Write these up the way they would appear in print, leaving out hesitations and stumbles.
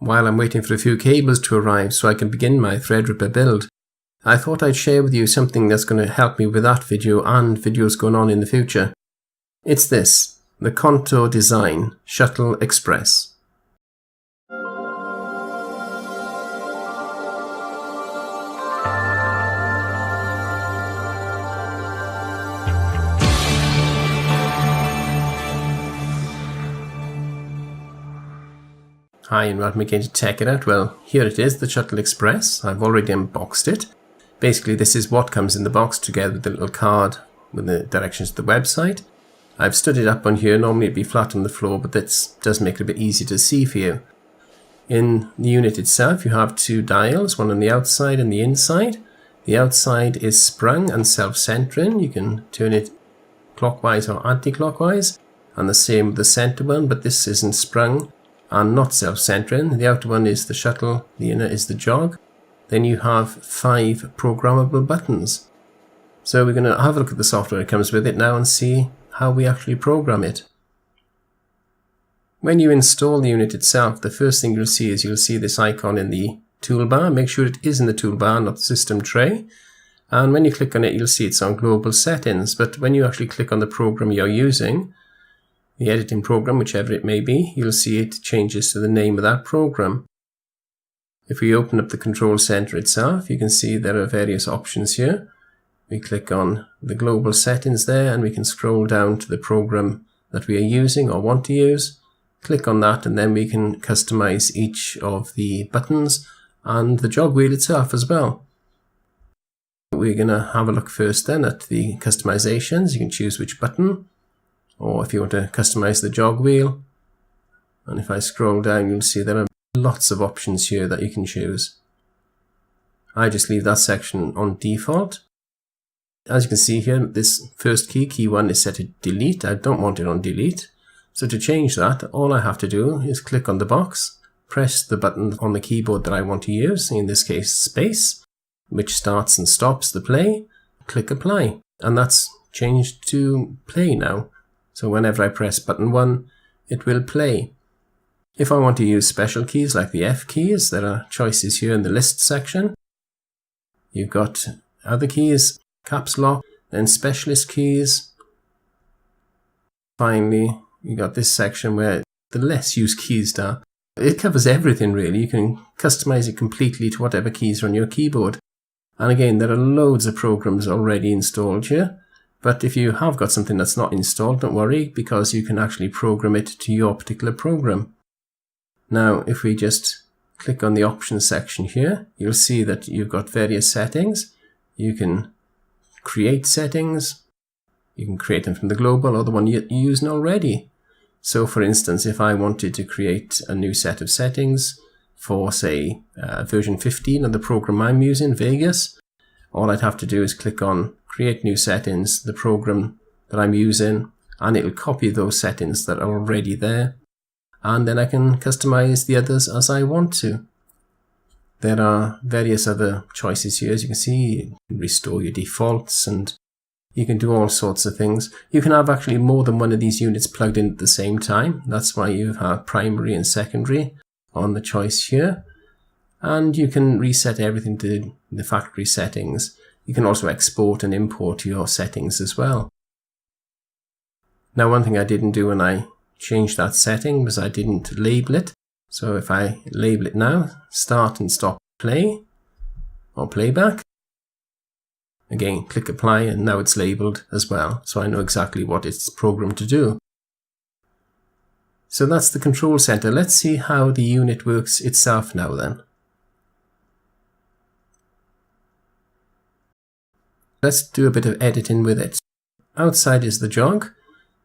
while I'm waiting for a few cables to arrive so I can begin my Threadripper build, I thought I'd share with you something that's going to help me with that video and videos going on in the future. It's this, the Contour Design Shuttle Express. Hi and welcome again to Tech It Out. Well, here it is, the Shuttle Express. I've already unboxed it. Basically, this is what comes in the box together with the little card with the directions to the website. I've stood it up on here. Normally it'd be flat on the floor, but this does make it a bit easier to see for you. In the unit itself, you have two dials, one on the outside and the inside. The outside is sprung and self-centering. You can turn it clockwise or anti-clockwise, and the same with the center one, but this isn't sprung and not self-centering. The outer one is the shuttle, the inner is the jog. Then you have 5 programmable buttons. So we're going to have a look at the software that comes with it now and see how we actually program it. When you install the unit itself, the first thing you'll see is this icon in the toolbar. Make sure it is in the toolbar, not the system tray. And when you click on it, you'll see it's on global settings. But when you actually click on the program you're using, the editing program, whichever it may be, you'll see it changes to the name of that program. If we open up the control center itself, you can see there are various options here. We click on the global settings there and we can scroll down to the program that we are using or want to use. Click on that and then we can customize each of the buttons and the jog wheel itself as well. We're going to have a look first then at the customizations. You can choose which button, or if you want to customize the jog wheel. And if I scroll down, you'll see there are lots of options here that you can choose. I just leave that section on default. As you can see here, this first key 1, is set to delete. I don't want it on delete. So to change that, all I have to do is click on the box, press the button on the keyboard that I want to use, in this case space, which starts and stops the play, click apply. And that's changed to play now. So whenever I press button 1, it will play. If I want to use special keys like the F keys, there are choices here in the list section. You've got other keys, caps lock, then specialist keys. Finally, you got this section where the less used keys are. It covers everything really. You can customize it completely to whatever keys are on your keyboard. And again, there are loads of programs already installed here. But if you have got something that's not installed, don't worry, because you can actually program it to your particular program. Now, if we just click on the options section here, you'll see that you've got various settings. You can create settings. You can create them from the global or the one you're using already. So for instance, if I wanted to create a new set of settings for, say, version 15 of the program I'm using, Vegas, all I'd have to do is click on Create New Settings, the program that I'm using, and it'll copy those settings that are already there. And then I can customize the others as I want to. There are various other choices here. As you can see, you can restore your defaults and you can do all sorts of things. You can have actually more than one of these units plugged in at the same time. That's why you have primary and secondary on the choice here. And you can reset everything to the factory settings. You can also export and import your settings as well. Now, one thing I didn't do when I changed that setting was I didn't label it. So if I label it now, start and stop play or playback. Again, click apply and now it's labeled as well. So I know exactly what it's programmed to do. So that's the control center. Let's see how the unit works itself now then. Let's do a bit of editing with it. Outside is the jog.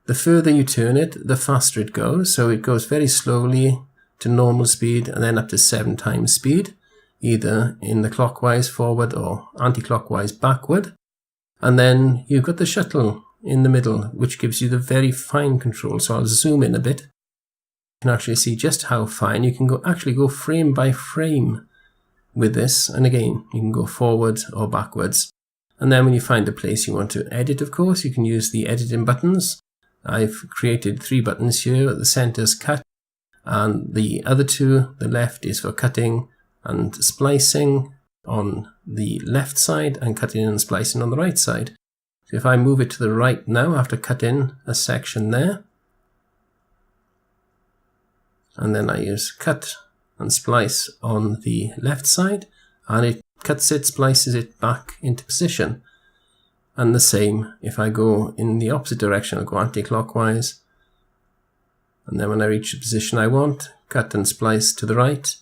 The further you turn it, the faster it goes. So it goes very slowly to normal speed and then up to 7 times speed, either in the clockwise forward or anti-clockwise backward. And then you've got the shuttle in the middle, which gives you the very fine control. So I'll zoom in a bit. You can actually see just how fine. You can actually go frame by frame with this. And again, you can go forward or backwards. And then when you find the place you want to edit, of course, you can use the editing buttons. I've created 3 buttons here. At the center is cut, and the other two, the left is for cutting and splicing on the left side and cutting and splicing on the right side. So if I move it to the right now after cutting a section there, and then I use cut and splice on the left side, and it cuts it, splices it back into position. And the same if I go in the opposite direction, I'll go anti-clockwise, and then when I reach the position I want, cut and splice to the right,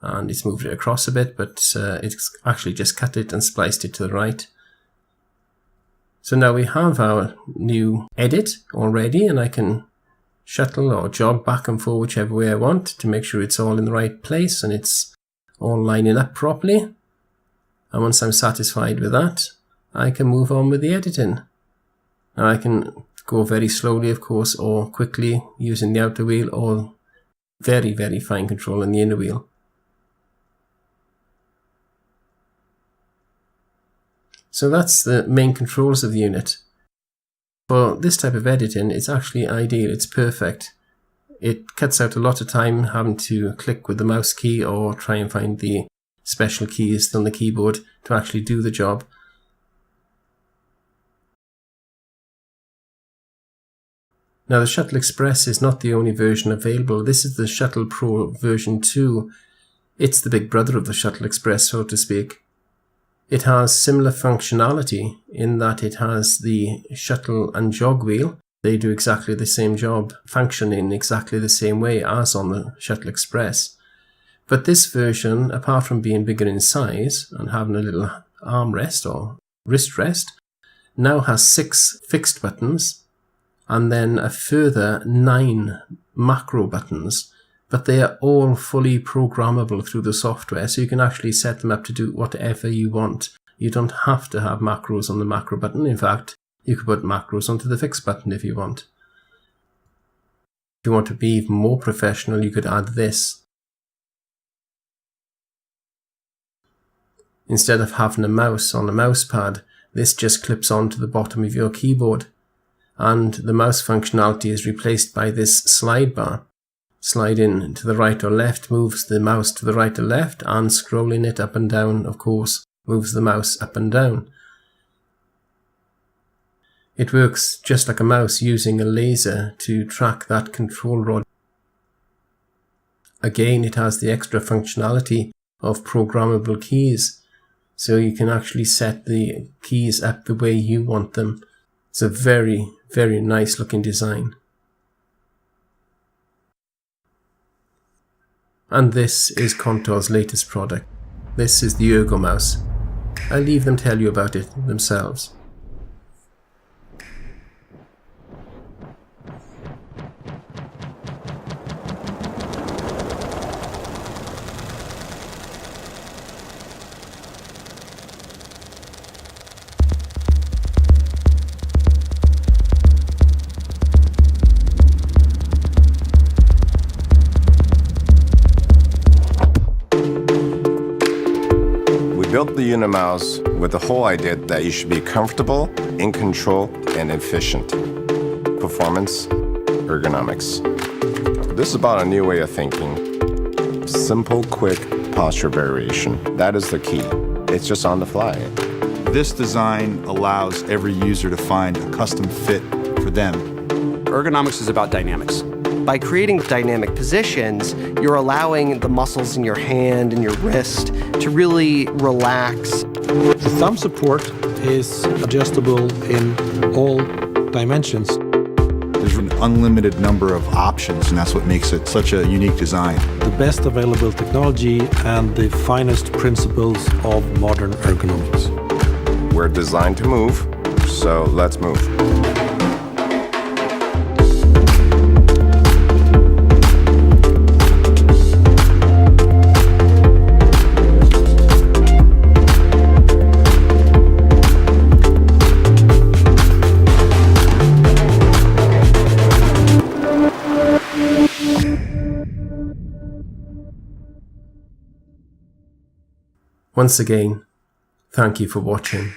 and it's moved it across a bit, but it's actually just cut it and spliced it to the right. So now we have our new edit already, and I can shuttle or jog back and forth whichever way I want to make sure it's all in the right place and it's all lining up properly. And once I'm satisfied with that, I can move on with the editing. Now I can go very slowly, of course, or quickly using the outer wheel, or very, very fine control on the inner wheel. So that's the main controls of the unit. For this type of editing, it's actually ideal, it's perfect. It cuts out a lot of time having to click with the mouse key or try and find the special keys on the keyboard to actually do the job. Now the Shuttle Express is not the only version available. This is the Shuttle Pro version 2. It's the big brother of the Shuttle Express, so to speak. It has similar functionality in that it has the shuttle and jog wheel. They do exactly the same job, function in exactly the same way as on the Shuttle Express. But this version, apart from being bigger in size and having a little armrest or wrist rest, now has 6 fixed buttons and then a further 9 macro buttons. But they are all fully programmable through the software, so you can actually set them up to do whatever you want. You don't have to have macros on the macro button. In fact, you could put macros onto the fixed button if you want. If you want to be even more professional, you could add this. Instead of having a mouse on a mouse pad, this just clips onto the bottom of your keyboard, and the mouse functionality is replaced by this slide bar. Sliding to the right or left moves the mouse to the right or left, and scrolling it up and down, of course, moves the mouse up and down. It works just like a mouse, using a laser to track that control rod. Again, it has the extra functionality of programmable keys, so you can actually set the keys up the way you want them. It's a very, very nice looking design. And this is Contour's latest product. This is the Ergo Mouse. I'll leave them tell you about it themselves. Built the Unimouse with the whole idea that you should be comfortable, in control, and efficient. Performance, ergonomics. This is about a new way of thinking. Simple, quick posture variation. That is the key. It's just on the fly. This design allows every user to find a custom fit for them. Ergonomics is about dynamics. By creating dynamic positions, you're allowing the muscles in your hand and your wrist to really relax. The thumb support is adjustable in all dimensions. There's an unlimited number of options, and that's what makes it such a unique design. The best available technology and the finest principles of modern ergonomics. We're designed to move, so let's move. Once again, thank you for watching.